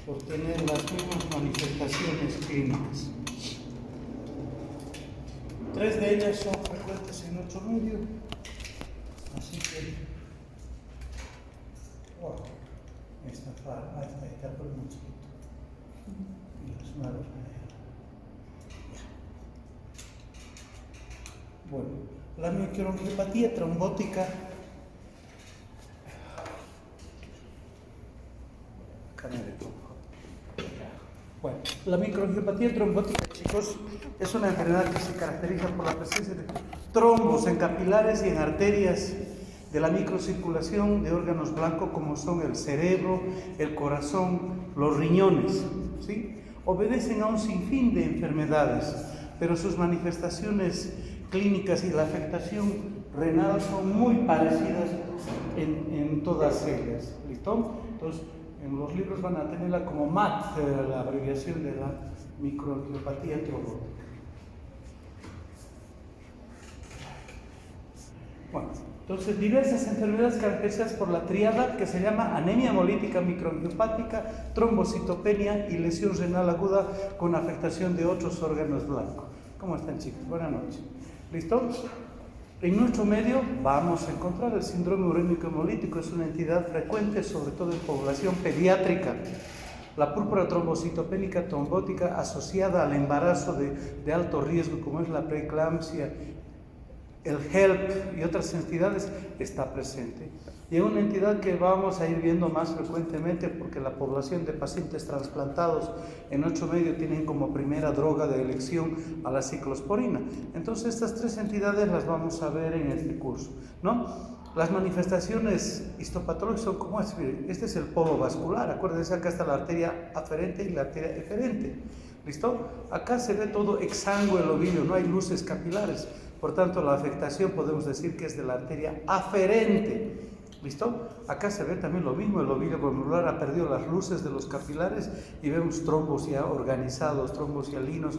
por tener las mismas manifestaciones clínicas. 3 de ellas son frecuentes en nuestro medio, así que esta está por un chiquito y las manos bueno, la microangiopatía trombótica bueno, la microangiopatía trombótica, chicos, es una enfermedad que se caracteriza por la presencia de trombos en capilares y en arterias de la microcirculación de órganos blancos como son el cerebro, el corazón, los riñones, ¿sí? Obedecen a un sinfín de enfermedades, pero sus manifestaciones clínicas y la afectación renal son muy parecidas en todas ellas, ¿listo? Entonces, en los libros van a tenerla como MAT, la abreviación de la microangiopatía trombótica. Bueno, entonces diversas enfermedades caracterizadas por la tríada que se llama anemia hemolítica microangiopática, trombocitopenia y lesión renal aguda con afectación de otros órganos blancos. ¿Cómo están, chicos? Buenas noches. ¿Listo? En nuestro medio vamos a encontrar el síndrome urémico hemolítico, es una entidad frecuente, sobre todo en población pediátrica. La púrpura trombocitopénica trombótica asociada al embarazo de alto riesgo, como es la preeclampsia, el HELP y otras entidades, está presente. Y es una entidad que vamos a ir viendo más frecuentemente porque la población de pacientes trasplantados en nuestro medio tienen como primera droga de elección a la ciclosporina. Entonces estas 3 entidades las vamos a ver en este curso, ¿no? Las manifestaciones histopatológicas son como este es el polo vascular, acuérdense, acá está la arteria aferente y la arteria eferente, ¿listo? Acá se ve todo exangüe el ovillo, no hay luces capilares, por tanto la afectación podemos decir que es de la arteria aferente. ¿Listo? Acá se ve también lo mismo, el ovillo glomerular ha perdido las luces de los capilares y vemos trombos ya organizados, trombos hialinos.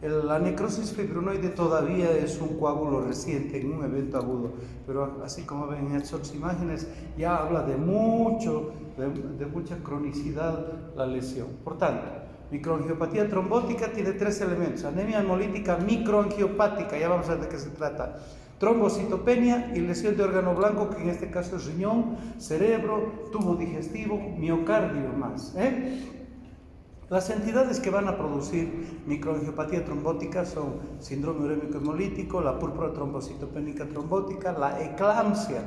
La necrosis fibrinoide todavía es un coágulo reciente en un evento agudo, pero así como ven en estas imágenes ya habla de mucha cronicidad la lesión. Por tanto, microangiopatía trombótica tiene 3 elementos: anemia hemolítica microangiopática, ya vamos a ver de qué se trata, trombocitopenia y lesión de órgano blanco, que en este caso es riñón, cerebro, tubo digestivo, miocardio más. Las entidades que van a producir microangiopatía trombótica son síndrome urémico hemolítico, la púrpura trombocitopénica trombótica, la eclampsia,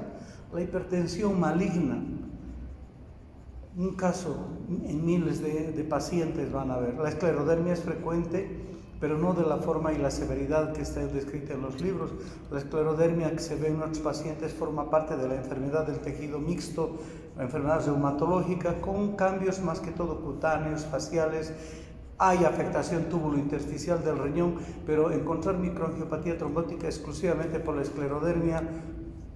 la hipertensión maligna. Un caso en miles de pacientes van a ver. La esclerodermia es frecuente, pero no de la forma y la severidad que está descrita en los libros. La esclerodermia que se ve en nuestros pacientes forma parte de la enfermedad del tejido mixto, la enfermedad reumatológica, con cambios más que todo cutáneos, faciales. Hay afectación túbulo-intersticial del riñón, pero encontrar microangiopatía trombótica exclusivamente por la esclerodermia,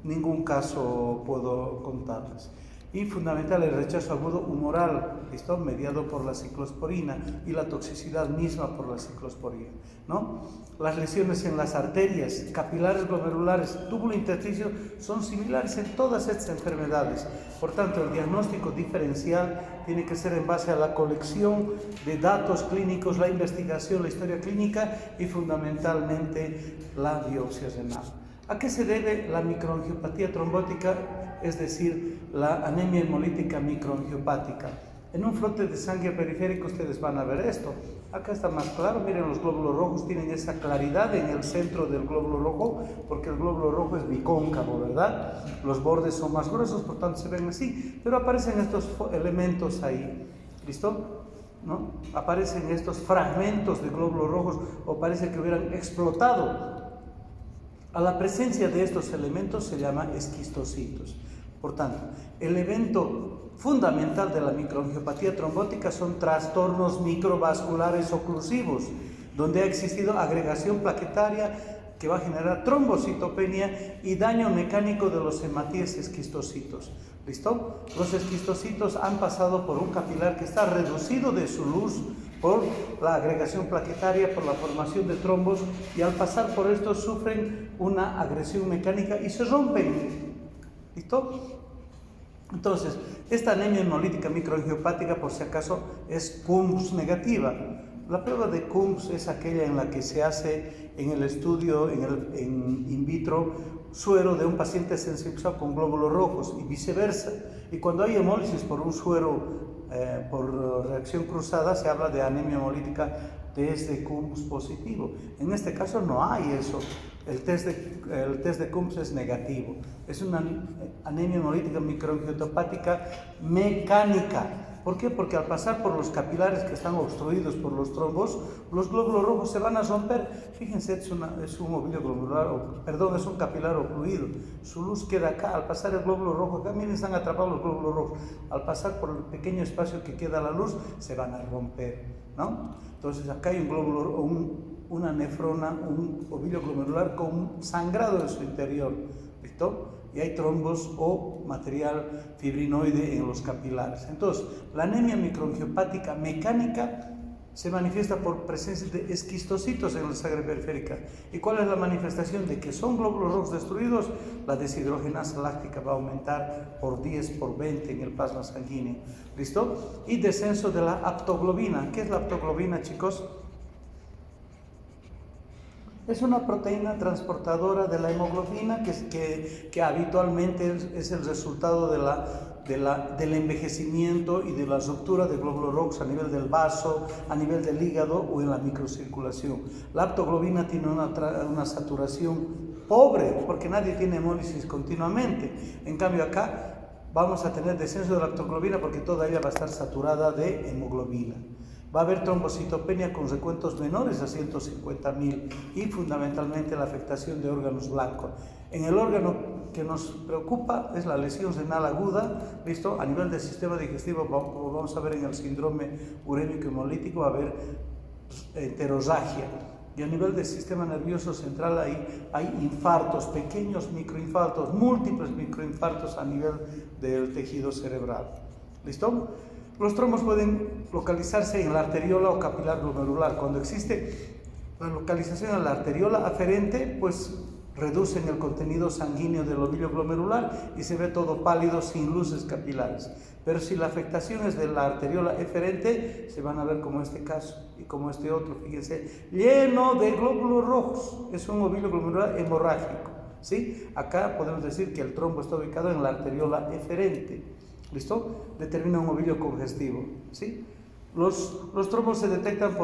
ningún caso puedo contarles. Y fundamental el rechazo agudo humoral, ¿listo? Mediado por la ciclosporina y la toxicidad misma por la ciclosporina, ¿no? Las lesiones en las arterias, capilares glomerulares, túbulo intersticio son similares en todas estas enfermedades. Por tanto, el diagnóstico diferencial tiene que ser en base a la colección de datos clínicos, la investigación, la historia clínica y fundamentalmente la biopsia renal. ¿A qué se debe la microangiopatía trombótica, es decir, la anemia hemolítica microangiopática? En un frote de sangre periférico ustedes van a ver esto. Acá está más claro, miren, los glóbulos rojos tienen esa claridad en el centro del glóbulo rojo, porque el glóbulo rojo es bicóncavo, ¿verdad? Los bordes son más gruesos, por tanto se ven así, pero aparecen estos elementos ahí, ¿listo? ¿No? Aparecen estos fragmentos de glóbulos rojos, o parece que hubieran explotado. A la presencia de estos elementos se llama esquistocitos. Por tanto, el evento fundamental de la microangiopatía trombótica son trastornos microvasculares oclusivos, donde ha existido agregación plaquetaria que va a generar trombocitopenia y daño mecánico de los hematíes esquistocitos. ¿Listo? Los esquistocitos han pasado por un capilar que está reducido de su luz por la agregación plaquetaria, por la formación de trombos, y al pasar por esto sufren una agresión mecánica y se rompen. ¿Listo? Entonces, Esta anemia hemolítica microangiopática, por si acaso, es CUMS negativa. La prueba de CUMS es aquella en la que se hace en el estudio, en in vitro, suero de un paciente sensibilizado con glóbulos rojos y viceversa. Y cuando hay hemólisis por un suero por reacción cruzada, se habla de anemia hemolítica desde CUMS positivo. En este caso no hay eso. El test de CUMS es negativo. Es una anemia hemolítica microangiopática mecánica. ¿Por qué? Porque al pasar por los capilares que están obstruidos por los trombos, los glóbulos rojos se van a romper. Fíjense, es un ovillo glomerular, es un capilar ocluido. Su luz queda acá. Al pasar el glóbulo rojo acá, miren, están atrapados los glóbulos rojos. Al pasar por el pequeño espacio que queda la luz, se van a romper, ¿no? Entonces acá hay un glóbulo, una nefrona, un ovillo glomerular con un sangrado en su interior, ¿listo? Y hay trombos o material fibrinoide en los capilares. Entonces, la anemia microangiopática mecánica se manifiesta por presencia de esquistocitos en la sangre periférica. ¿Y cuál es la manifestación? De que son glóbulos rojos destruidos, la deshidrogenasa láctica va a aumentar por 10, por 20 en el plasma sanguíneo. ¿Listo? Y descenso de la aptoglobina. ¿Qué es la aptoglobina, chicos? Es una proteína transportadora de la hemoglobina que habitualmente es el resultado del envejecimiento y de la ruptura de glóbulos rojos a nivel del vaso, a nivel del hígado o en la microcirculación. La aptoglobina tiene una saturación pobre porque nadie tiene hemólisis continuamente. En cambio acá vamos a tener descenso de la aptoglobina porque toda ella va a estar saturada de hemoglobina. Va a haber trombocitopenia con recuentos menores a 150.000 y fundamentalmente la afectación de órganos blancos. En el órgano que nos preocupa es la lesión renal aguda, ¿listo? A nivel del sistema digestivo, como vamos a ver en el síndrome urémico hemolítico, va a haber heterorragia. Y a nivel del sistema nervioso central hay infartos, pequeños microinfartos, múltiples microinfartos a nivel del tejido cerebral. ¿Listo? Los trombos pueden localizarse en la arteriola o capilar glomerular. Cuando existe la localización en la arteriola aferente, pues reducen el contenido sanguíneo del ovillo glomerular y se ve todo pálido sin luces capilares. Pero si la afectación es de la arteriola eferente, se van a ver como este caso y como este otro, fíjense, lleno de glóbulos rojos. Es un ovillo glomerular hemorrágico, ¿sí? Acá podemos decir que el trombo está ubicado en la arteriola eferente. ¿Listo? Determina un ovillo congestivo, ¿sí? Los trombos se detectan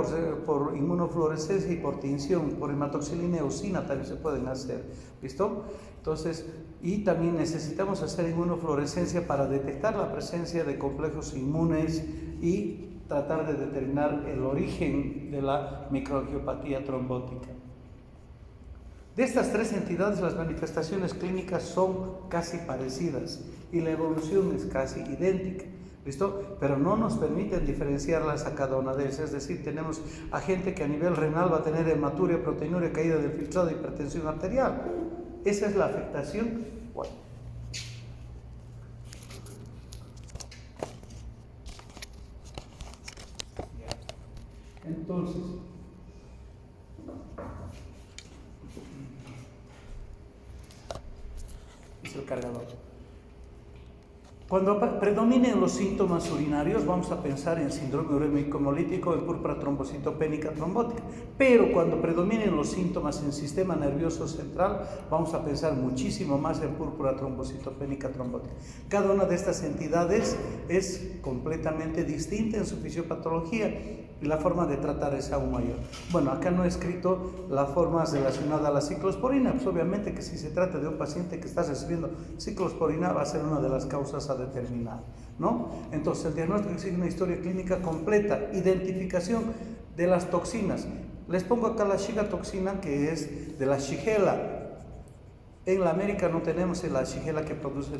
por inmunofluorescencia y por tinción, por hematoxilina eosina también se pueden hacer, ¿listo? Entonces, y también necesitamos hacer inmunofluorescencia para detectar la presencia de complejos inmunes y tratar de determinar el origen de la microangiopatía trombótica. De estas tres entidades, las manifestaciones clínicas son casi parecidas y la evolución es casi idéntica, ¿listo? Pero no nos permiten diferenciarlas a cada una de ellas. Es decir, tenemos a gente que a nivel renal va a tener hematuria, proteinuria, caída del filtrado, hipertensión arterial. Esa es la afectación. Bueno. Entonces, es el cargador. Cuando predominen los síntomas urinarios, vamos a pensar en síndrome urémico hemolítico, en púrpura trombocitopénica trombótica. Pero cuando predominen los síntomas en sistema nervioso central, vamos a pensar muchísimo más en púrpura trombocitopénica trombótica. Cada una de estas entidades es completamente distinta en su fisiopatología y la forma de tratar es aún mayor. Bueno, acá no he escrito las formas relacionadas a la ciclosporina, pues obviamente que si se trata de un paciente que está recibiendo ciclosporina va a ser una de las causas a determinar, ¿no? Entonces el diagnóstico exige una historia clínica completa, identificación de las toxinas. Les pongo acá la shigatoxina, que es de la Shigella. En la América no tenemos la Shigella que produce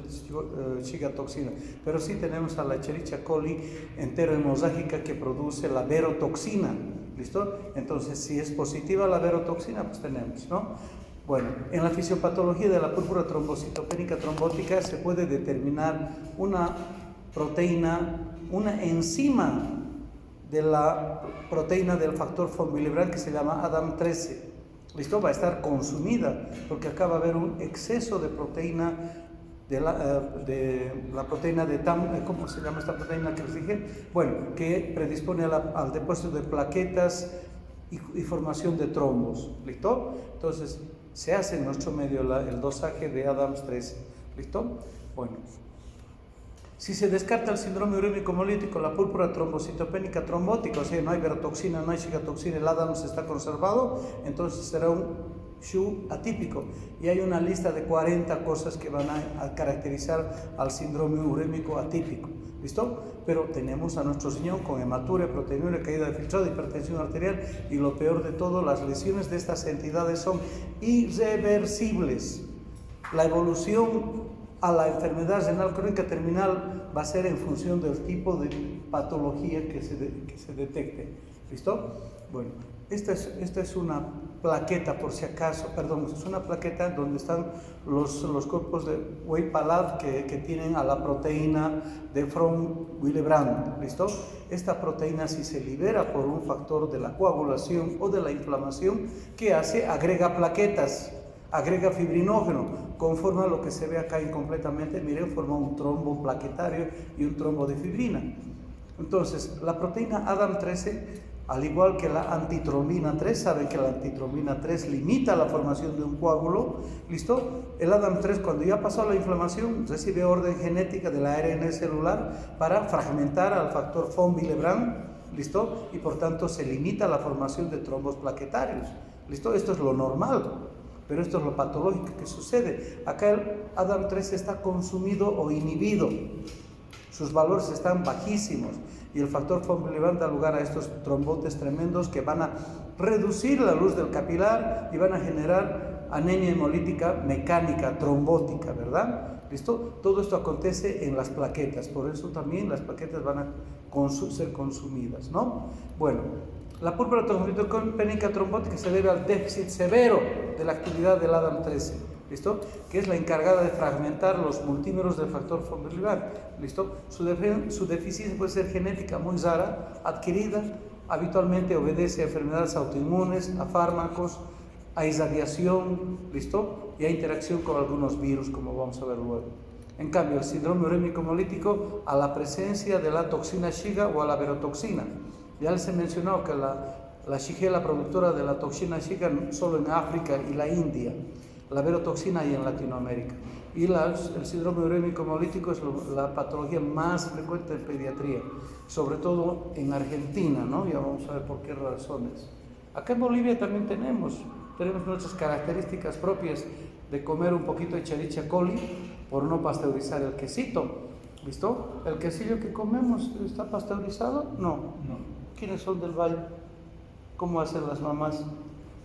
shigatoxina, pero sí tenemos a la Escherichia coli enterohemorrágica que produce la verotoxina, ¿listo? Entonces, si es positiva la verotoxina, pues tenemos, ¿no? Bueno, en la fisiopatología de la púrpura trombocitopénica trombótica se puede determinar una proteína, una enzima de la proteína del factor von Willebrand que se llama ADAM13. ¿Listo? Va a estar consumida porque acá va a haber un exceso de proteína de la proteína de TAM, ¿cómo se llama esta proteína que les dije? Bueno, que predispone al depósito de plaquetas y formación de trombos, ¿listo? Entonces, se hace en nuestro medio el dosaje de Adams 13, ¿listo? Bueno, si se descarta el síndrome urémico hemolítico, la púrpura trombocitopénica trombótica, o sea, no hay verotoxina, no hay cigatoxina, el Adams está conservado, entonces será un SHU atípico. Y hay una lista de 40 cosas que van a caracterizar al síndrome urémico atípico, ¿listo? Pero tenemos a nuestro riñón con hematuria, proteinuria, caída de filtrado, hipertensión arterial y lo peor de todo, las lesiones de estas entidades son irreversibles. La evolución a la enfermedad renal crónica terminal va a ser en función del tipo de patología que se detecte, ¿listo? Bueno, esta es una plaqueta, por si acaso, perdón, es una plaqueta donde están los cuerpos de Weill-Palade que tienen a la proteína de von Willebrand, ¿listo? Esta proteína, si se libera por un factor de la coagulación o de la inflamación, ¿qué hace? Agrega plaquetas, agrega fibrinógeno, conforma lo que se ve acá incompletamente, miren, forma un trombo plaquetario y un trombo de fibrina. Entonces, la proteína ADAM13, al igual que la antitrombina 3, saben que la antitrombina 3 limita la formación de un coágulo, ¿listo? El ADAM3, cuando ya pasó la inflamación, recibe orden genética del ARN celular para fragmentar al factor von Willebrand, ¿listo? Y por tanto se limita la formación de trombos plaquetarios, ¿listo? Esto es lo normal. Pero esto es lo patológico que sucede. Acá el ADAM13 está consumido o inhibido. Sus valores están bajísimos. Y el factor von Willebrand da lugar a estos trombotes tremendos que van a reducir la luz del capilar y van a generar anemia hemolítica mecánica, trombótica, ¿verdad? ¿Listo? Todo esto acontece en las plaquetas. Por eso también las plaquetas van a ser consumidas, ¿no? Bueno. La púrpura trombocitopénica trombótica se debe al déficit severo de la actividad del ADAM13, ¿listo? Que es la encargada de fragmentar los multímeros del factor von Willebrand, ¿listo? Su deficiencia puede ser genética muy rara, adquirida, habitualmente obedece a enfermedades autoinmunes, a fármacos, a irradiación, ¿listo? Y a interacción con algunos virus, como vamos a ver luego. En cambio, el síndrome urémico hemolítico a la presencia de la toxina Shiga o a la verotoxina. Ya les he mencionado que la shigella productora de la toxina Shiga solo en África y la India, la verotoxina y en Latinoamérica. Y el síndrome urémico hemolítico es la patología más frecuente en pediatría, sobre todo en Argentina, ¿no? Ya vamos a ver por qué razones. Acá en Bolivia también tenemos nuestras características propias de comer un poquito de Escherichia coli por no pasteurizar el quesito. ¿Listo? ¿El quesillo que comemos está pasteurizado? No. ¿Quiénes son del valle? ¿Cómo hacen las mamás?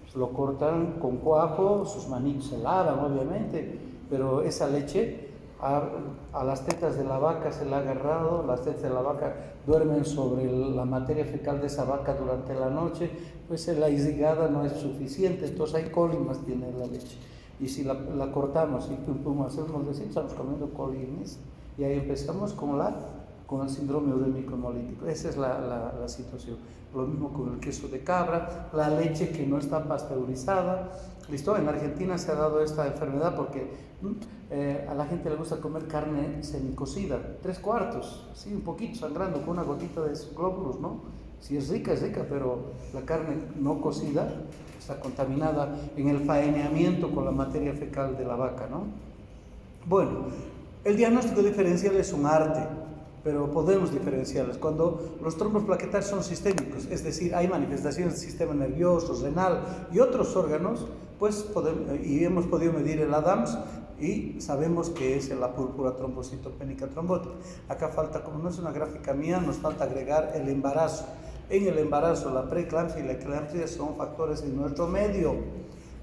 Pues lo cortan con cuajo, sus manitos se lavan, obviamente, pero esa leche a las tetas de la vaca se la ha agarrado, las tetas de la vaca duermen sobre la materia fecal de esa vaca durante la noche, pues la irrigada no es suficiente, entonces hay colimas tiene la leche. Y si la cortamos y hacemos decir, estamos comiendo colinas, y ahí empezamos con el síndrome urémico hemolítico. Esa es la situación. Lo mismo con el queso de cabra, la leche que no está pasteurizada. ¿Listo? En Argentina se ha dado esta enfermedad porque a la gente le gusta comer carne semicocida, 3/4, así un poquito sangrando con una gotita de glóbulos, ¿no? Si es rica, pero la carne no cocida está contaminada en el faeneamiento con la materia fecal de la vaca, ¿no? Bueno, el diagnóstico diferencial es un arte, pero podemos diferenciarlos. Cuando los trombos plaquetarios son sistémicos, es decir, hay manifestaciones del sistema nervioso, renal y otros órganos, pues hemos podido medir el ADAMS y sabemos que es la púrpura trombocitopénica trombótica. Acá falta, como no es una gráfica mía, nos falta agregar el embarazo. En el embarazo, la preeclampsia y la eclampsia son factores en nuestro medio.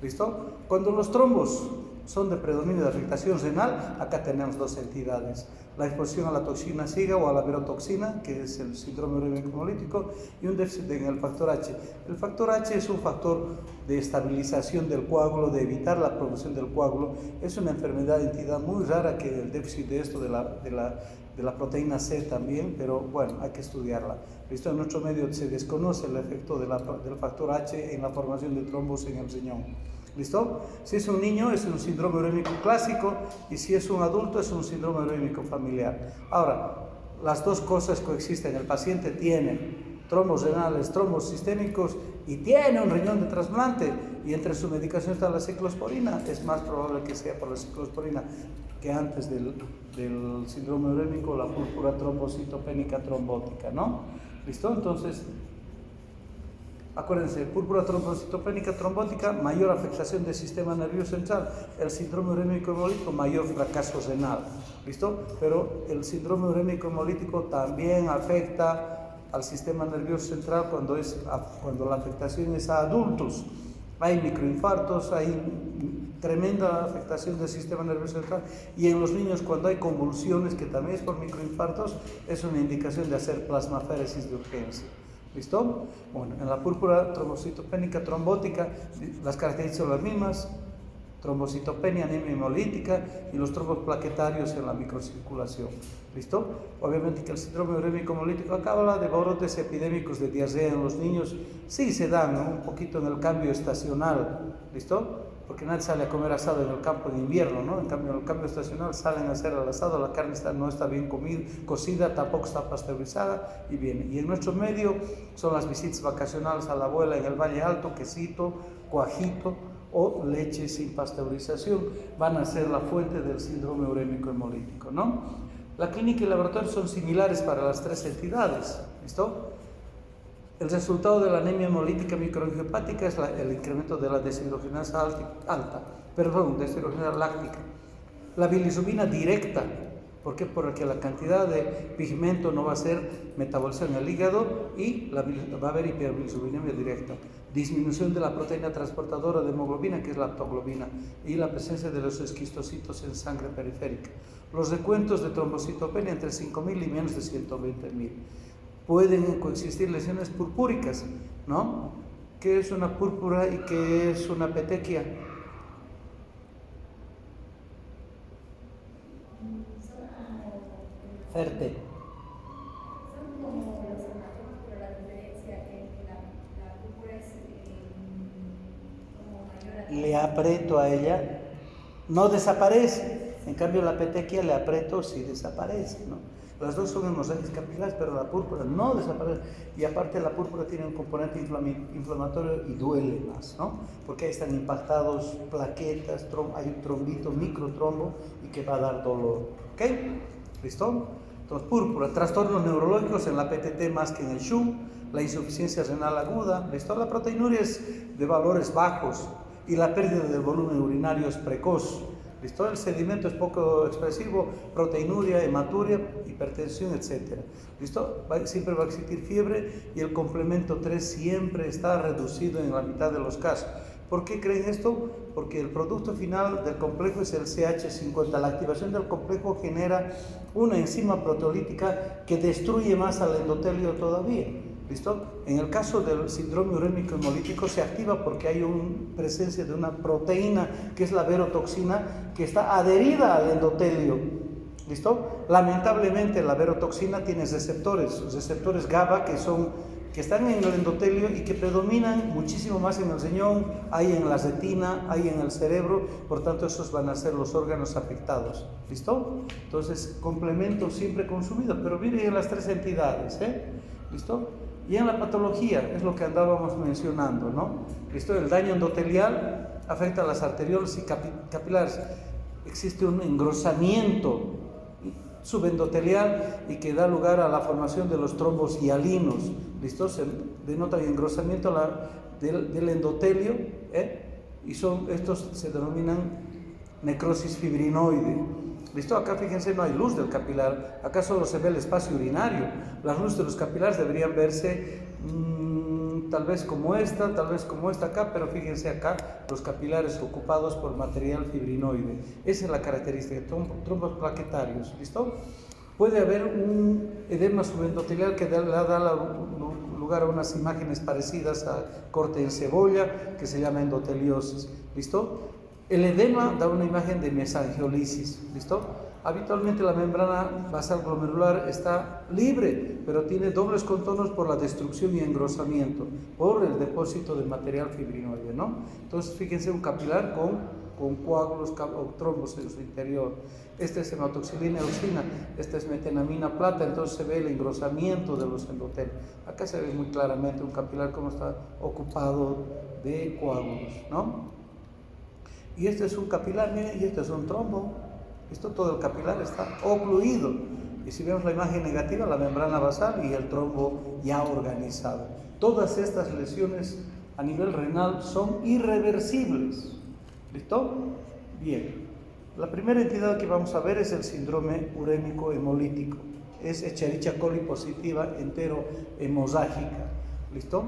¿Listo? Cuando los trombos son de predominio de afectación renal, acá tenemos dos entidades: la exposición a la toxina Shiga o a la verotoxina, que es el síndrome urémico hemolítico, y un déficit en el factor H. El factor H es un factor de estabilización del coágulo, de evitar la producción del coágulo. Es una enfermedad de entidad muy rara, que el déficit de esto de la proteína C también, pero bueno, hay que estudiarla. ¿Listo? En nuestro medio se desconoce el efecto del factor H en la formación de trombos en el riñón. ¿Listo? Si es un niño es un síndrome urémico clásico y si es un adulto es un síndrome urémico familiar. Ahora, las dos cosas coexisten. El paciente tiene trombos renales, trombos sistémicos y tiene un riñón de trasplante y entre su medicación está la ciclosporina. Es más probable que sea por la ciclosporina que antes del síndrome urémico, la púrpura trombocitopénica trombótica, ¿no? ¿Listo? Entonces, acuérdense, púrpura trombocitopénica trombótica, mayor afectación del sistema nervioso central. El síndrome urémico hemolítico, mayor fracaso renal. ¿Listo? Pero el síndrome urémico hemolítico también afecta al sistema nervioso central cuando la afectación es a adultos. Hay microinfartos, hay tremenda afectación del sistema nervioso central y en los niños cuando hay convulsiones, que también es por microinfartos, es una indicación de hacer plasmaféresis de urgencia. ¿Listo? Bueno, en la púrpura trombocitopénica trombótica las características son las mismas: trombocitopenia, anemia hemolítica y los trombos plaquetarios en la microcirculación. ¿Listo? Obviamente que el síndrome urémico hemolítico acá habla de brotes epidémicos de diarrea en los niños. Sí se dan, ¿no?, un poquito en el cambio estacional. ¿Listo? Porque nadie sale a comer asado en el campo en invierno, ¿no? En cambio, en el cambio estacional salen a hacer el asado, la carne no está bien cocida, tampoco está pasteurizada y viene. Y en nuestro medio son las visitas vacacionales a la abuela en el Valle Alto, quesito, cuajito o leche sin pasteurización, van a ser la fuente del síndrome urémico hemolítico, ¿no? La clínica y el laboratorio son similares para las tres entidades. ¿Listo? El resultado de la anemia hemolítica microangiopática es el incremento de la deshidrogenasa deshidrogenasa láctica. La bilirrubina directa, ¿por qué? Porque la cantidad de pigmento no va a ser metabolizada en el hígado y va a haber hiperbilirrubinemia directa. Disminución de la proteína transportadora de hemoglobina, que es la aptoglobina, y la presencia de los esquistocitos en sangre periférica. Los recuentos de trombocitopenia entre 5.000 y menos de 120.000. Pueden coexistir lesiones purpúricas, ¿no? ¿Qué es una púrpura y qué es una petequia? Ferte. Son como los hematómas, pero la diferencia es que la púrpura es como mayor. Le aprieto a ella, no desaparece. En cambio, la petequia le aprieto, sí desaparece, ¿no? Las dos son hemorragias capilares, pero la púrpura no desaparece. Y aparte, la púrpura tiene un componente inflamatorio y duele más, ¿no? Porque ahí están impactados plaquetas, hay un trombito, microtrombo, y que va a dar dolor. ¿Ok? ¿Listo? Entonces, púrpura, trastornos neurológicos en la PTT más que en el SHUM, la insuficiencia renal aguda, ¿listo? La proteinuria es de valores bajos y la pérdida del volumen urinario es precoz. ¿Listo? El sedimento es poco expresivo, proteinuria, hematuria, hipertensión, etc. ¿Listo? Siempre va a existir fiebre y el complemento 3 siempre está reducido en la mitad de los casos. ¿Por qué creen esto? Porque el producto final del complejo es el CH50. La activación del complejo genera una enzima proteolítica que destruye más al endotelio todavía. ¿Listo? En el caso del síndrome urémico hemolítico se activa porque hay presencia de una proteína que es la verotoxina que está adherida al endotelio. ¿Listo? Lamentablemente la verotoxina tiene receptores GABA que están en el endotelio y que predominan muchísimo más en el riñón, hay en la retina, hay en el cerebro, por tanto esos van a ser los órganos afectados. ¿Listo? Entonces, complemento siempre consumido, pero miren en las tres entidades, ¿listo? Y en la patología, es lo que andábamos mencionando, ¿no? ¿Listo? El daño endotelial afecta a las arteriolas y capilares. Existe un engrosamiento subendotelial y que da lugar a la formación de los trombos hialinos. ¿Listo? Se denota el engrosamiento del endotelio, y estos se denominan necrosis fibrinoide. ¿Listo? Acá fíjense, no hay luz del capilar, acá solo se ve el espacio urinario. Las luces de los capilares deberían verse tal vez como esta acá, pero fíjense acá los capilares ocupados por material fibrinoide. Esa es la característica, trombos plaquetarios. ¿Listo? Puede haber un edema subendotelial que da lugar a unas imágenes parecidas a corte en cebolla, que se llama endoteliosis. ¿Listo? El edema da una imagen de mesangiolisis. ¿Listo? Habitualmente la membrana basal glomerular está libre, pero tiene dobles contornos por la destrucción y engrosamiento, por el depósito de material fibrinoide, ¿no? Entonces, fíjense, un capilar con coágulos o trombos en su interior. Este es hematoxilina eosina, esta es metenamina plata, entonces se ve el engrosamiento de los endotelios. Acá se ve muy claramente un capilar como está ocupado de coágulos, ¿no? Y este es un capilar, miren, y este es un trombo. Esto, todo el capilar está ocluido. Y si vemos la imagen negativa, la membrana basal y el trombo ya organizado. Todas estas lesiones a nivel renal son irreversibles. ¿Listo? Bien. La primera entidad que vamos a ver es el síndrome urémico hemolítico. Es Escherichia coli positiva entero-hemoságica. ¿Listo?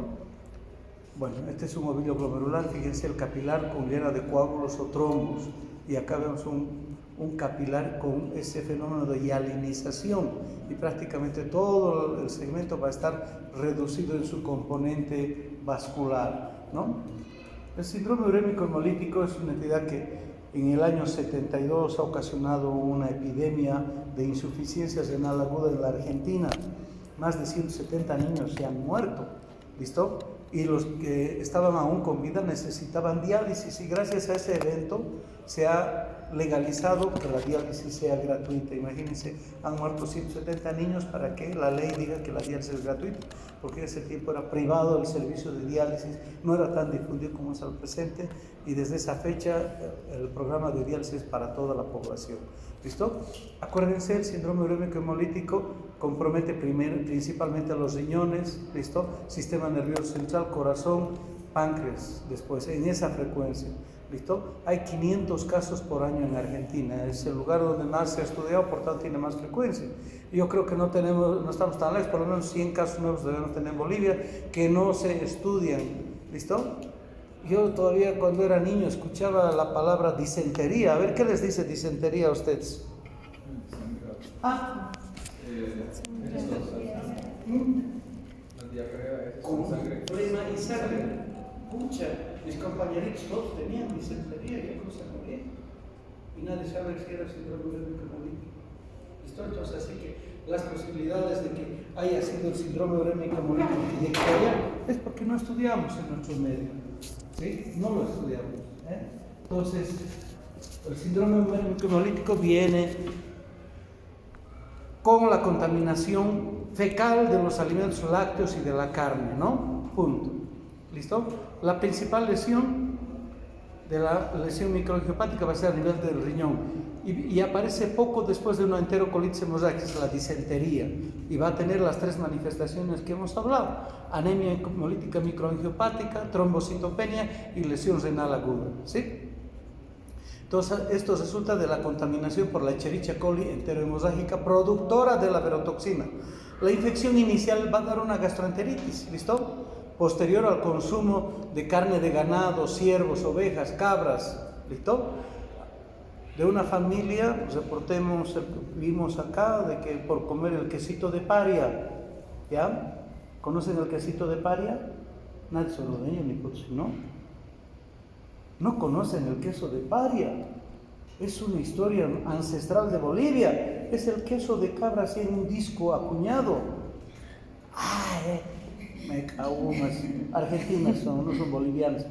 Bueno, este es un ovillo glomerular. Fíjense el capilar con llena de coágulos o trombos. Y acá vemos un capilar con ese fenómeno de hialinización. Y prácticamente todo el segmento va a estar reducido en su componente vascular, ¿no? El síndrome urémico hemolítico es una entidad que en el año 72 ha ocasionado una epidemia de insuficiencia renal aguda en la Argentina. Más de 170 niños se han muerto, ¿listo? Y los que estaban aún con vida necesitaban diálisis, y gracias a ese evento se ha legalizado que la diálisis sea gratuita. Imagínense, han muerto 170 niños para que la ley diga que la diálisis es gratuita, porque en ese tiempo era privado el servicio de diálisis, no era tan difundido como es al presente, y desde esa fecha el programa de diálisis es para toda la población. ¿Listo? Acuérdense, el síndrome urémico hemolítico compromete principalmente a los riñones, ¿listo? Sistema nervioso central, corazón, páncreas, después, en esa frecuencia. ¿Listo? Hay 500 casos por año en Argentina, es el lugar donde más se ha estudiado, por tanto tiene más frecuencia. Yo creo que no estamos tan lejos, por lo menos 100 casos nuevos debemos tener en Bolivia que no se estudian. ¿Listo? Yo todavía cuando era niño escuchaba la palabra disentería. A ver, ¿qué les dice disentería a ustedes? La diarrea es con sangre. Flema y sangre. Pucha, mis compañeritos todos tenían disentería, yo no sabía qué. Y nadie sabe si era síndrome urémico hemolítico. ¿Listo? Entonces, así que las posibilidades de que haya sido el síndrome urémico hemolítico y de que haya, es porque no estudiamos en nuestro medio. ¿Sí? No lo estudiamos. Entonces, el síndrome urémico hemolítico viene con la contaminación fecal de los alimentos lácteos y de la carne, ¿no? Punto. ¿Listo? La principal lesión de la lesión microangiopática va a ser a nivel del riñón y aparece poco después de una enterocolitis hemorrágica, que es la disentería, y va a tener las tres manifestaciones que hemos hablado: anemia hemolítica microangiopática, trombocitopenia y lesión renal aguda, ¿sí? Entonces, esto resulta de la contaminación por la Escherichia coli enterohemorrágica, productora de la verotoxina. La infección inicial va a dar una gastroenteritis, ¿listo? Posterior al consumo de carne de ganado, ciervos, ovejas, cabras, ¿listo? De una familia, vimos acá, de que por comer el quesito de paria, ¿ya? ¿Conocen el quesito de paria? Nadie se lo de ellos, ni por si no. No conocen el queso de paria. Es una historia ancestral de Bolivia. Es el queso de cabra así en un disco acuñado. Me cago más. Argentinos no son bolivianos.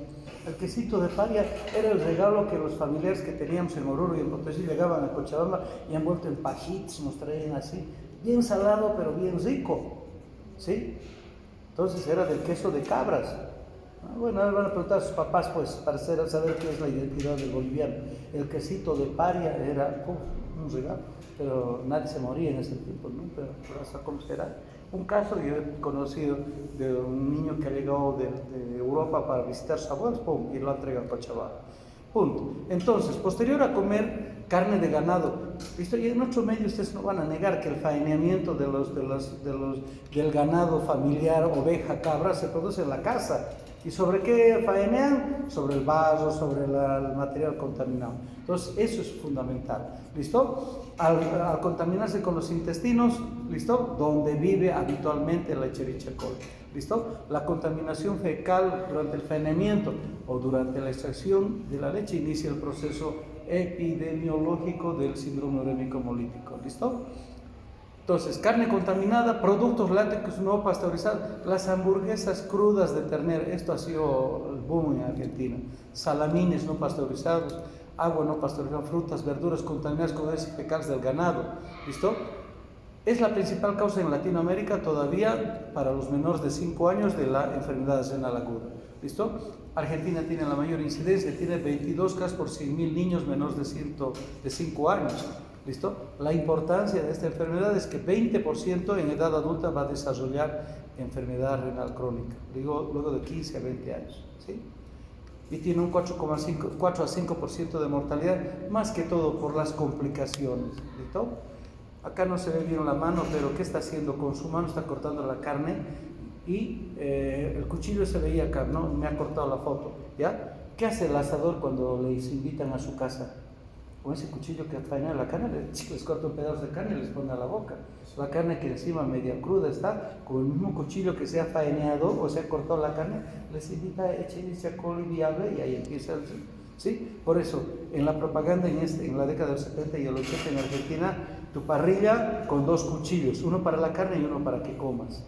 El quesito de paria era el regalo que los familiares que teníamos en Oruro y en Potosí llegaban a Cochabamba y envuelto en pajitos, nos traían así, bien salado pero bien rico, ¿sí? Entonces era del queso de cabras. Bueno, ahora van a preguntar a sus papás, pues, para saber qué es la identidad del boliviano. El quesito de paria era un regalo, pero nadie se moría en ese tiempo, ¿no? Pero ¿cómo será? Un caso, yo he conocido de un niño que llegó de Europa para visitar a sus abuelos, ¡pum!, y lo han traído a Cochabamba. Punto. Entonces, posterior a comer carne de ganado, ¿visto? Y en otro medio ustedes no van a negar que el faeneamiento del ganado familiar, oveja, cabra, se produce en la casa. ¿Y sobre qué faenean? Sobre el barro, sobre el material contaminado. Entonces, eso es fundamental. ¿Listo? Al contaminarse con los intestinos, ¿listo? Donde vive habitualmente la Escherichia coli. ¿Listo? La contaminación fecal durante el faenamiento o durante la extracción de la leche inicia el proceso epidemiológico del síndrome urémico hemolítico. ¿Listo? Entonces, carne contaminada, productos lácteos no pasteurizados, las hamburguesas crudas de ternera, esto ha sido el boom en Argentina, salamines no pasteurizados, agua no pasteurizada, frutas, verduras contaminadas con heces fecales del ganado. ¿Listo? Es la principal causa en Latinoamérica todavía para los menores de 5 años de la enfermedad renal aguda. ¿Listo? Argentina tiene la mayor incidencia, tiene 22 casos por 100.000 niños menores de 5 años. ¿Listo? La importancia de esta enfermedad es que 20% en edad adulta va a desarrollar enfermedad renal crónica, digo, luego de 15 a 20 años. ¿Sí? Y tiene un 4 a 5% de mortalidad, más que todo por las complicaciones. ¿Listo? Acá no se ve bien la mano, pero ¿qué está haciendo? Con su mano está cortando la carne y el cuchillo se veía acá, ¿no? Me ha cortado la foto, ¿ya? ¿Qué hace el asador cuando les invitan a su casa? Con ese cuchillo que faena la carne, les corta un pedazo de carne y les pone a la boca. La carne que encima media cruda está, con el mismo cuchillo que se ha faeneado o se ha cortado la carne, les invita a echar col y diable y ahí empieza el... ¿Sí? Por eso, en la propaganda en la década del 70 y el 80 en Argentina, tu parrilla con 2 cuchillos, uno para la carne y uno para que comas.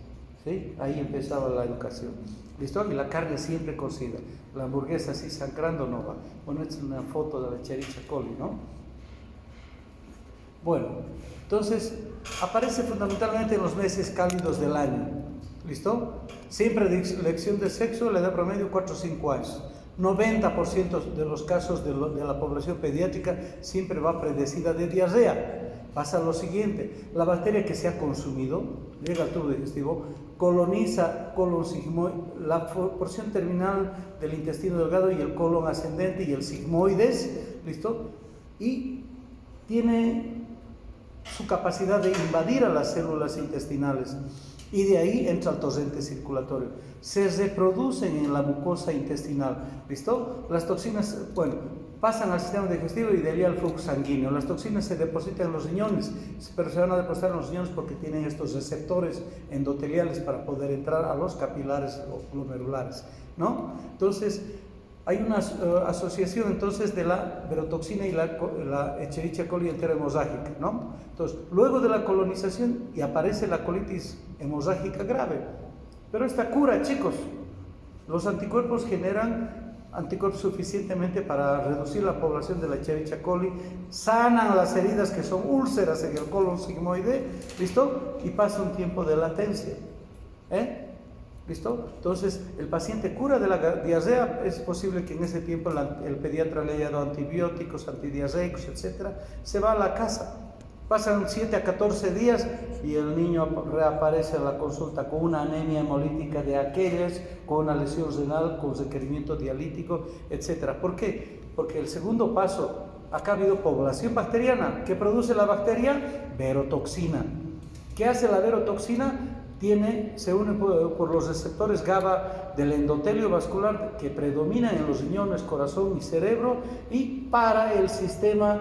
¿Sí? Ahí empezaba la educación. ¿Listo? Y la carne siempre cocida. La hamburguesa así sangrando no va. Bueno, esta es una foto de la Cherichia coli, ¿no? Bueno, entonces aparece fundamentalmente en los meses cálidos del año. ¿Listo? Siempre de elección de sexo, la edad promedio 4 o 5 años. 90% de los casos de la población pediátrica siempre va predecida de diarrea. Pasa lo siguiente, la bacteria que se ha consumido, llega al tubo digestivo, coloniza colon sigmoide, la porción terminal del intestino delgado y el colon ascendente y el sigmoides, ¿listo? Y tiene su capacidad de invadir a las células intestinales y de ahí entra al torrente circulatorio. Se reproducen en la mucosa intestinal, ¿listo? Las toxinas, bueno, pasan al sistema digestivo y de ahí al flujo sanguíneo. Las toxinas se depositan en los riñones, pero se van a depositar en los riñones porque tienen estos receptores endoteliales para poder entrar a los capilares o glomerulares, ¿no? Entonces, hay una asociación entonces de la verotoxina y la Escherichia coli enterohemorrágica, ¿no? Entonces, luego de la colonización y aparece la colitis hemorrágica grave. Pero esta cura, chicos, los anticuerpos generan anticuerpos suficientemente para reducir la población de la Escherichia coli, sanan las heridas que son úlceras en el colon sigmoide, ¿listo? Y pasa un tiempo de latencia, ¿listo? Entonces, el paciente cura de la diarrea, es posible que en ese tiempo el pediatra le haya dado antibióticos, antidiarreicos, etc. Se va a la casa, pasan 7 a 14 días y el niño reaparece a la consulta con una anemia hemolítica de aquellas, con una lesión renal, con requerimiento dialítico, etc. ¿Por qué? Porque el segundo paso, acá ha habido población bacteriana. ¿Qué produce la bacteria? Verotoxina. ¿Qué hace la verotoxina? Se une por los receptores GABA del endotelio vascular que predominan en los riñones, corazón y cerebro y para el sistema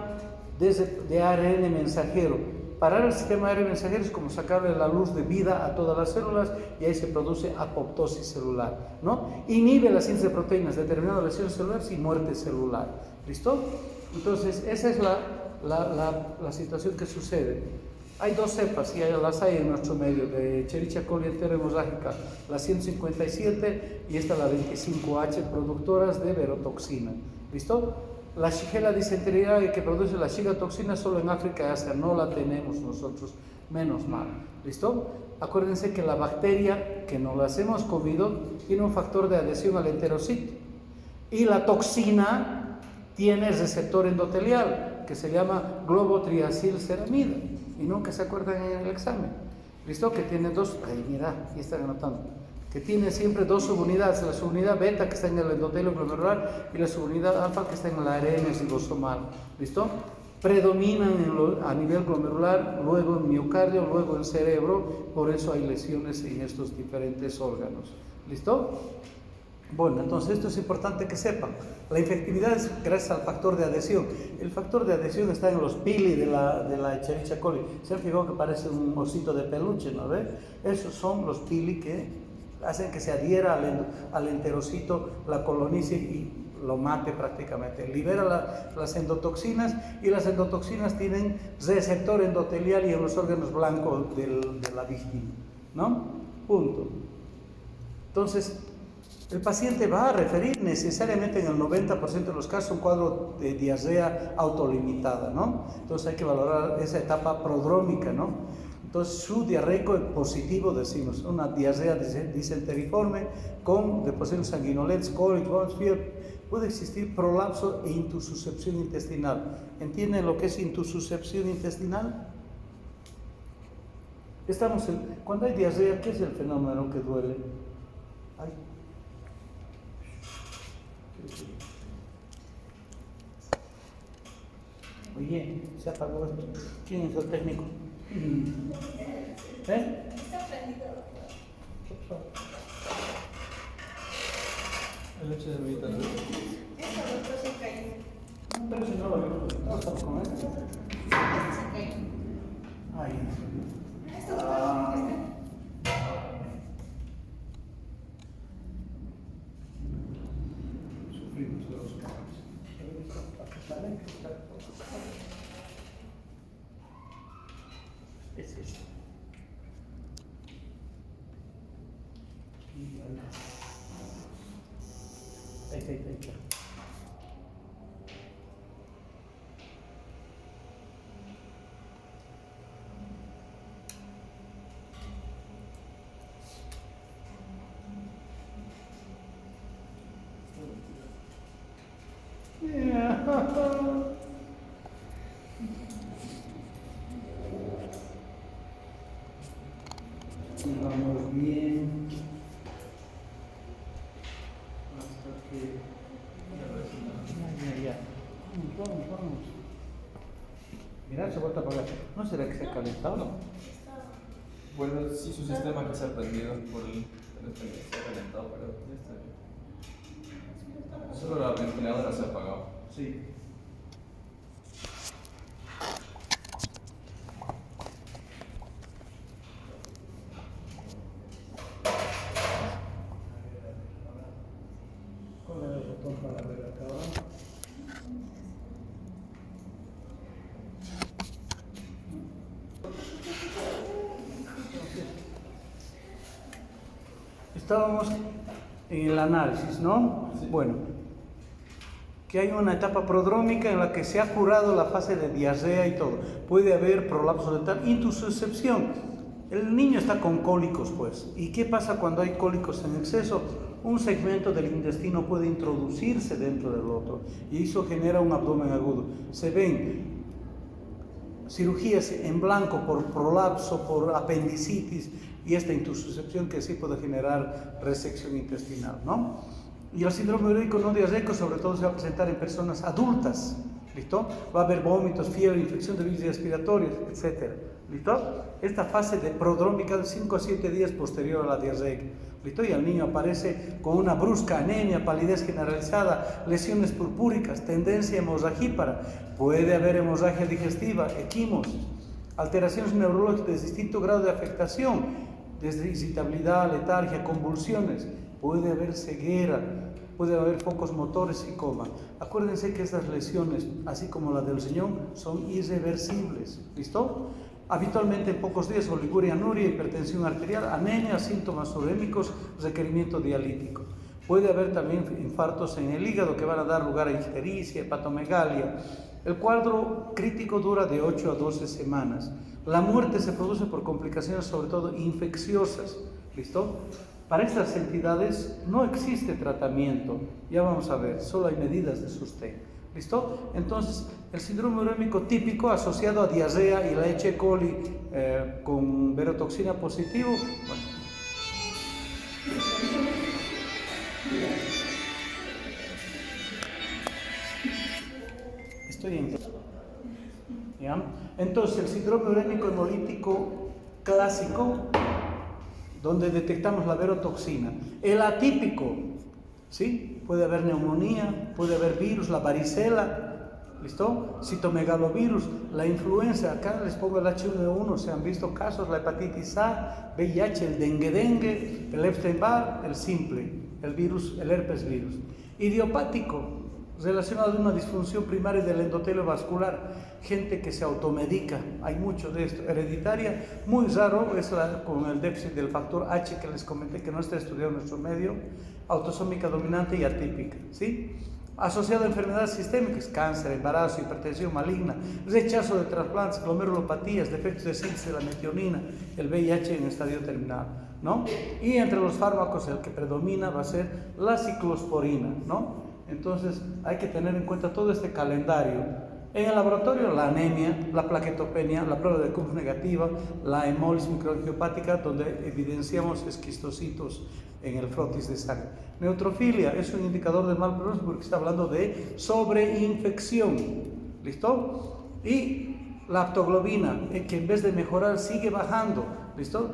de ARN mensajero. Parar el sistema de ARN mensajero es como sacarle la luz de vida a todas las células y ahí se produce apoptosis celular, ¿no? Inhibe la síntesis de proteínas, determinando lesiones celulares y muerte celular. ¿Listo? Entonces, esa es la situación que sucede. Hay 2 cepas, y las hay en nuestro medio, de Escherichia coli enterohemorrágica, la 157 y esta la 25H, productoras de verotoxina. ¿Listo? La Shigella dysentería que produce la cigatoxina solo en África y Asia, no la tenemos nosotros, menos mal. ¿Listo? Acuérdense que la bacteria que nos las hemos comido tiene un factor de adhesión al enterocito y la toxina tiene receptor endotelial que se llama globotriacilceramida. Y nunca se acuerdan en el examen, ¿listo? Que tiene 2, ahí mira, aquí están anotando, que tiene siempre 2 subunidades, la subunidad beta que está en el endotelio glomerular y la subunidad alfa que está en el ARN ribosomal, ¿listo? Predominan a nivel glomerular, luego en miocardio, luego en cerebro, por eso hay lesiones en estos diferentes órganos, ¿listo? Bueno, entonces esto es importante que sepan. La infectividad es gracias al factor de adhesión. El factor de adhesión está en los pili de la Escherichia coli. Se han fijado que parece un osito de peluche, ¿no ve? Esos son los pili que hacen que se adhiera al enterocito, la colonice y lo mate prácticamente. Libera las endotoxinas y las endotoxinas tienen receptor endotelial y en los órganos blancos de la víctima, ¿no? Punto. Entonces, el paciente va a referir necesariamente en el 90% de los casos un cuadro de diarrea autolimitada, ¿no? Entonces hay que valorar esa etapa prodrómica, ¿no? Entonces su diarreico positivo, decimos, una diarrea disenteriforme con deposición sanguinolenta, cólicos, vómitos, fiebre. Puede existir prolapso e intususcepción intestinal. ¿Entienden lo que es intususcepción intestinal? Cuando hay diarrea, ¿qué es el fenómeno que duele? Ay. Oye, se apagó esto. ¿Quién es el técnico? ¿Eh? Está prendido. El hecho de evitar. Eso otro se cayó. Pero si no lo vemos, no estamos con esto. Este se cayó. Ahí. Esto está. Sufrimos de los cambios. Es esto. Ahí. Y vamos bien hasta que ya. Vamos. Mira, se vuelve a apagar. ¿No será que se ha calentado? Bueno, sí, su sistema que se ha prendido por el teléfono se ha calentado, pero ya está bien. Solo la ventiladora se ha apagado. Sí. ¿Cuál es el botón para ver acá abajo? Estábamos en el análisis, ¿no? Sí. Bueno, que hay una etapa prodrómica en la que se ha curado la fase de diarrea y todo. Puede haber prolapso dental, intususcepción. El niño está con cólicos, pues. ¿Y qué pasa cuando hay cólicos en exceso? Un segmento del intestino puede introducirse dentro del otro y eso genera un abdomen agudo. Se ven cirugías en blanco por prolapso, por apendicitis y esta intususcepción que sí puede generar resección intestinal, ¿no? Y el síndrome ureico no diarreico sobre todo se va a presentar en personas adultas, ¿listo? Va a haber vómitos, fiebre, infección de vías respiratorias, etc. ¿Listo? Esta fase de prodrómica de 5 a 7 días posterior a la diarrea, ¿listo? Y el niño aparece con una brusca anemia, palidez generalizada, lesiones purpúricas, tendencia hemorragípara, puede haber hemorragia digestiva, equimosis, alteraciones neurológicas de distinto grado de afectación, desde irritabilidad, letargia, convulsiones, puede haber ceguera, puede haber focos motores y coma. Acuérdense que estas lesiones, así como la del riñón, son irreversibles, ¿listo? Habitualmente en pocos días oliguria, anuria, hipertensión arterial, anemia, síntomas urémicos, requerimiento dialítico. Puede haber también infartos en el hígado que van a dar lugar a ictericia, hepatomegalia. El cuadro crítico dura de 8 a 12 semanas. La muerte se produce por complicaciones sobre todo infecciosas, ¿listo? Para estas entidades no existe tratamiento, ya vamos a ver, solo hay medidas de sostén, ¿listo? Entonces, el síndrome urémico típico asociado a diarrea y la H. coli con verotoxina positivo, bueno. Estoy en... ¿Ya? Entonces, el síndrome urémico hemolítico clásico, donde detectamos la verotoxina. El atípico, ¿sí? Puede haber neumonía, puede haber virus, la varicela, ¿listo? Citomegalovirus, la influenza, acá les pongo el H1N1, se han visto casos, la hepatitis A, VIH, el dengue, el Epstein-Barr, el simple, el virus, el herpes virus. Idiopático, relacionado a una disfunción primaria del endotelio vascular, gente que se automedica, hay mucho de esto. Hereditaria, muy raro, es con el déficit del factor H que les comenté que no está estudiado en nuestro medio, autosómica dominante y atípica, ¿sí? Asociado a enfermedades sistémicas, cáncer, embarazo, hipertensión maligna, rechazo de trasplantes, glomerulopatías, defectos de síntesis de la metionina, el VIH en estadio terminal, ¿no? Y entre los fármacos el que predomina va a ser la ciclosporina, ¿no? Entonces hay que tener en cuenta todo este calendario. En el laboratorio la anemia, la plaquetopenia, la prueba de Kuhn negativa, la hemólisis microangiopática, donde evidenciamos esquistocitos en el frotis de sangre. Neutrofilia es un indicador de mal pronóstico porque está hablando de sobreinfección, ¿listo? Y la aptoglobina, que en vez de mejorar sigue bajando, ¿listo?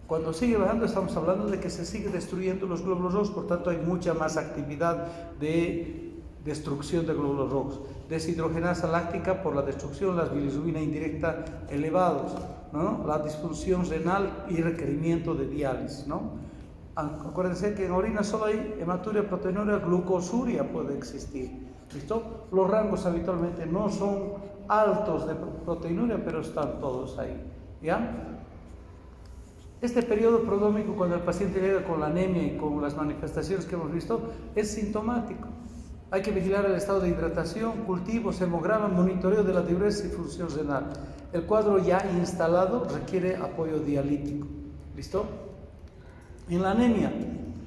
Cuando sigue bajando estamos hablando de que se sigue destruyendo los glóbulos rojos, por tanto hay mucha más actividad de destrucción de glóbulos rojos. Deshidrogenasa láctica por la destrucción, las bilirrubina indirecta elevados, ¿no? La disfunción renal y requerimiento de diálisis, ¿no? Acuérdense que en orina solo hay hematuria, proteinuria, glucosuria puede existir, ¿listo? Los rangos habitualmente no son altos de proteinuria, pero están todos ahí, ¿ya? Este periodo prodrómico, cuando el paciente llega con la anemia y con las manifestaciones que hemos visto, es sintomático. Hay que vigilar el estado de hidratación, cultivos, hemograma, monitoreo de la diuresis y función renal. El cuadro ya instalado requiere apoyo dialítico, ¿listo? En la anemia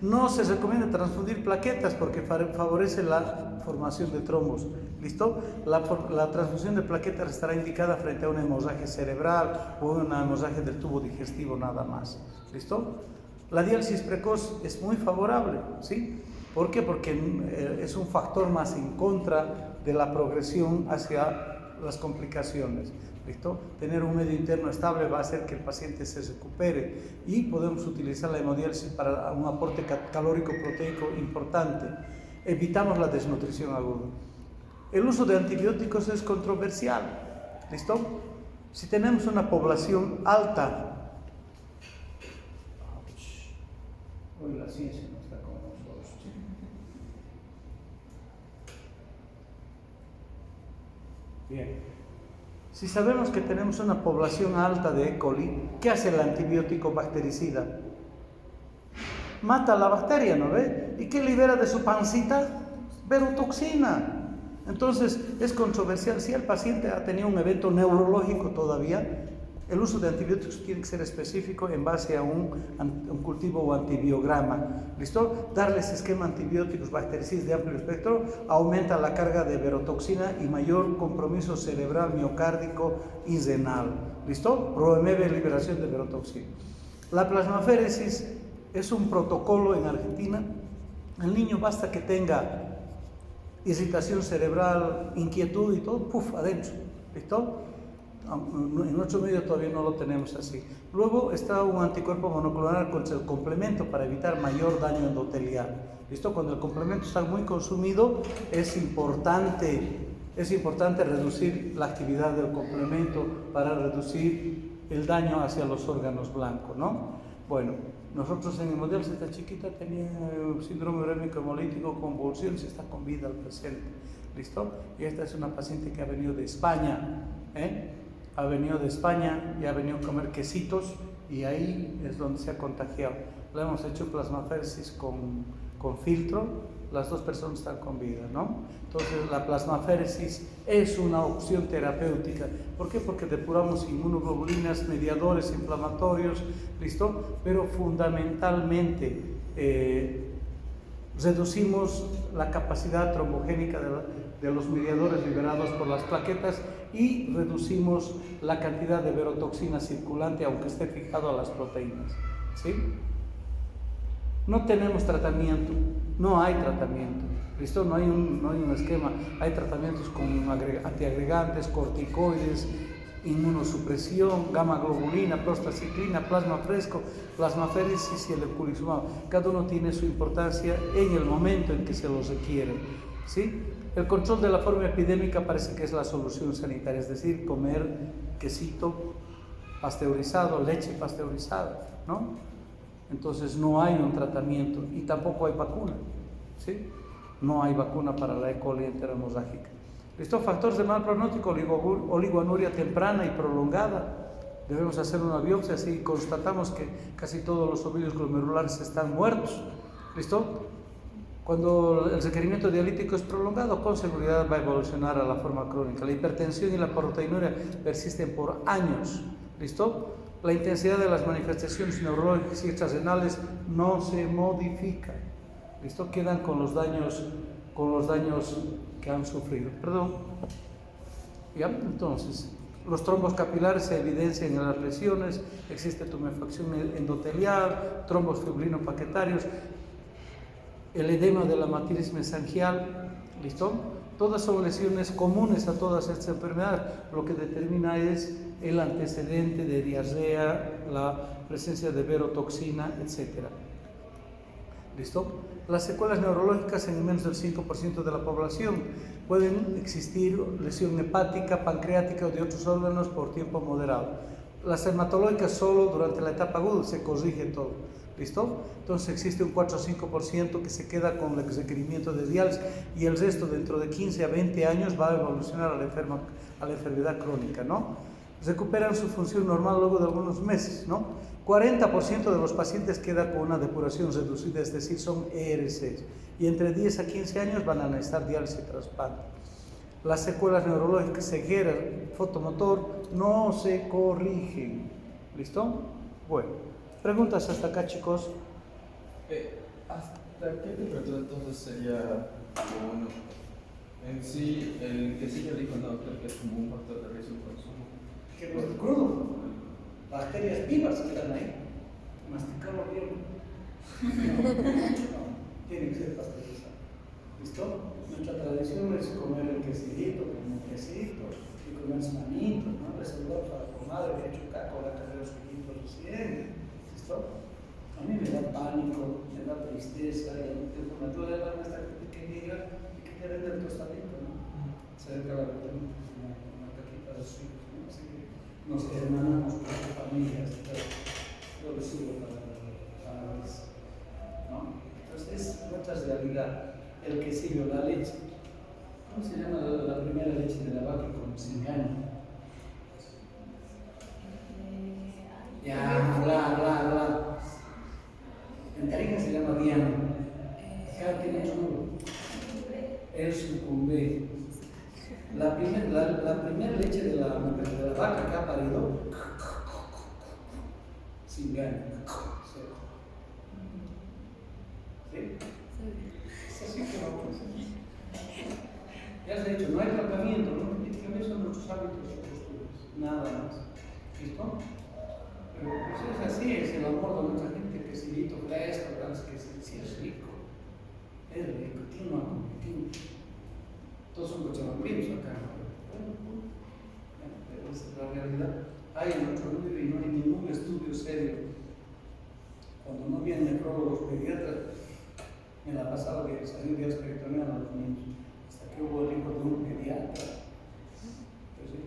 no se recomienda transfundir plaquetas porque favorece la formación de trombos, ¿listo? La transfusión de plaquetas estará indicada frente a una hemorragia cerebral o una hemorragia del tubo digestivo nada más, ¿listo? La diálisis precoz es muy favorable, ¿sí? ¿Por qué? Porque es un factor más en contra de la progresión hacia las complicaciones, ¿listo? Tener un medio interno estable va a hacer que el paciente se recupere y podemos utilizar la hemodiálisis para un aporte calórico proteico importante. Evitamos la desnutrición aguda. El uso de antibióticos es controversial, ¿listo? Si tenemos una población alta, hoy la ciencia no está con nosotros, ¿sí? Bien. Si sabemos que tenemos una población alta de E. coli, ¿qué hace el antibiótico bactericida? Mata la bacteria, ¿no ve? ¿Y qué libera de su pancita? Verotoxina. Entonces, es controversial. Si el paciente ha tenido un evento neurológico todavía, el uso de antibióticos tiene que ser específico en base a un cultivo o antibiograma, ¿listo? Darles esquema antibióticos bactericidas de amplio espectro aumenta la carga de verotoxina y mayor compromiso cerebral, miocárdico y renal, ¿listo? Promueve liberación de verotoxina. La plasmaféresis es un protocolo en Argentina. El niño basta que tenga irritación cerebral, inquietud y todo, ¡puf!, adentro, ¿listo? En nuestro medio todavía no lo tenemos así. Luego está un anticuerpo monoclonal contra el complemento para evitar mayor daño endotelial. ¿Listo? Cuando el complemento está muy consumido, es importante reducir la actividad del complemento para reducir el daño hacia los órganos blancos, ¿no? Bueno, nosotros en hemodiálisis, esta chiquita tenía síndrome urémico hemolítico, convulsiones, está con vida al presente, ¿listo? Y esta es una paciente que ha venido de España, ha venido de España y ha venido a comer quesitos y ahí es donde se ha contagiado. Le hemos hecho plasmaféresis con filtro, las dos personas están con vida, ¿no? Entonces la plasmaféresis es una opción terapéutica. ¿Por qué? Porque depuramos inmunoglobulinas, mediadores inflamatorios, ¿listo? Pero fundamentalmente reducimos la capacidad trombogénica de los mediadores liberados por las plaquetas y reducimos la cantidad de verotoxina circulante aunque esté fijado a las proteínas, ¿sí? No tenemos tratamiento, no hay tratamiento, ¿listo? No hay un esquema. Hay tratamientos con antiagregantes, corticoides, inmunosupresión, gamma globulina, prostaciclina, plasma fresco, plasmaféresis y el eculizumab. Cada uno tiene su importancia en el momento en que se los requiere, ¿sí? El control de la forma epidémica parece que es la solución sanitaria, es decir, comer quesito pasteurizado, leche pasteurizada, ¿no? Entonces no hay un tratamiento y tampoco hay vacuna, ¿sí? No hay vacuna para la E. coli enterohemorrágica. ¿Listo? Factores de mal pronóstico, oligoanuria temprana y prolongada. Debemos hacer una biopsia si constatamos que casi todos los ovillos glomerulares están muertos. ¿Listo? Cuando el requerimiento dialítico es prolongado, con seguridad va a evolucionar a la forma crónica. La hipertensión y la proteinuria persisten por años. ¿Listo? La intensidad de las manifestaciones neurológicas y extrarrenales no se modifica. ¿Listo? Quedan con los daños que han sufrido. Perdón. ¿Ya? Entonces, los trombos capilares se evidencian en las lesiones, existe tumefacción endotelial, trombos fibrinopaquetarios, el edema de la matriz mesangial, ¿listo? Todas son lesiones comunes a todas estas enfermedades. Lo que determina es el antecedente de diarrea, la presencia de verotoxina, etc. ¿Listo? Las secuelas neurológicas en menos del 5% de la población. Pueden existir lesión hepática, pancreática o de otros órganos por tiempo moderado. Las hematológicas solo durante la etapa aguda se corrige todo. ¿Listo? Entonces existe un 4 o 5% que se queda con el requerimiento de diálisis y el resto dentro de 15 a 20 años va a evolucionar a la enfermedad crónica, ¿no? Recuperan su función normal luego de algunos meses, ¿no? 40% de los pacientes queda con una depuración reducida, es decir, son ERCs, y entre 10 a 15 años van a necesitar diálisis y trasplante. Las secuelas neurológicas, ceguera, fotomotor, no se corrigen. ¿Listo? Bueno, preguntas hasta acá, chicos. ¿Hasta qué temperatura entonces sería bueno? En sí, el que sí yo dijo no, creo que es como un factor de riesgo de consumo. Que no es crudo. Bacterias vivas que están ahí. Masticarlo bien. No, tiene que ser pasteurizado. ¿Listo? Nuestra tradición es comer el quesito, como quesito, y comer manitos, ¿no? Reservados a la comadre que ha hecho caco, la carrera de los hijitos recién. ¿Listo? A mí me da pánico, me da tristeza, y a mí te juro, tú le das a esta gente que diga y que te vende el tostadito, ¿no? Cerca de la una caquita de sus hijos, ¿no? Así que nos hermanamos con las familias, yo lo sigo para eso, ¿no? Entonces es nuestra realidad, el quesillo, la leche. ¿Cómo se llama la primera leche de la vaca con desengaño? Ya, bla. En Tarija se llama Diana. Acá tiene otro. El sucumbé. La primera leche de la vaca que ha parido, sin ganas. ¿Sí? Es así que vamos. Ya has dicho, no hay tratamiento, ¿no? Y también son nuestros hábitos y costumbres. Nada más. ¿Listo? Pero pues es así, es el amor de nuestra gente, quesillito fresco, que sí es rico. Es rico, tiene una competencia. Todos son cochabambinos acá, ¿no? Pero esa es la realidad. Hay en nuestro mundo y no hay ningún estudio serio. Cuando no vienen nefrólogos pediatras, me la pasaba que salían días peritoneal a los niños, hasta que hubo el hijo de un pediatra. Pues sí.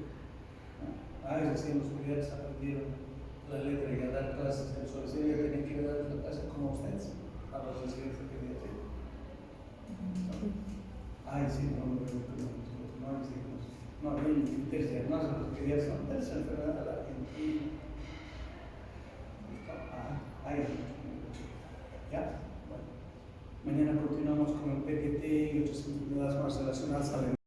Recién los pediatras aprendieron la letra y a dar clases de zoología, ya tenían que dar la clase como ustedes, a los residentes de pediatría. Sí, no había ni criterios diagnósticos, los pediatras no, pero esa enfermedad a la Argentina. ¿Ya? Bueno. Mañana continuamos con el PPT y otras enfermedades más relacionadas a la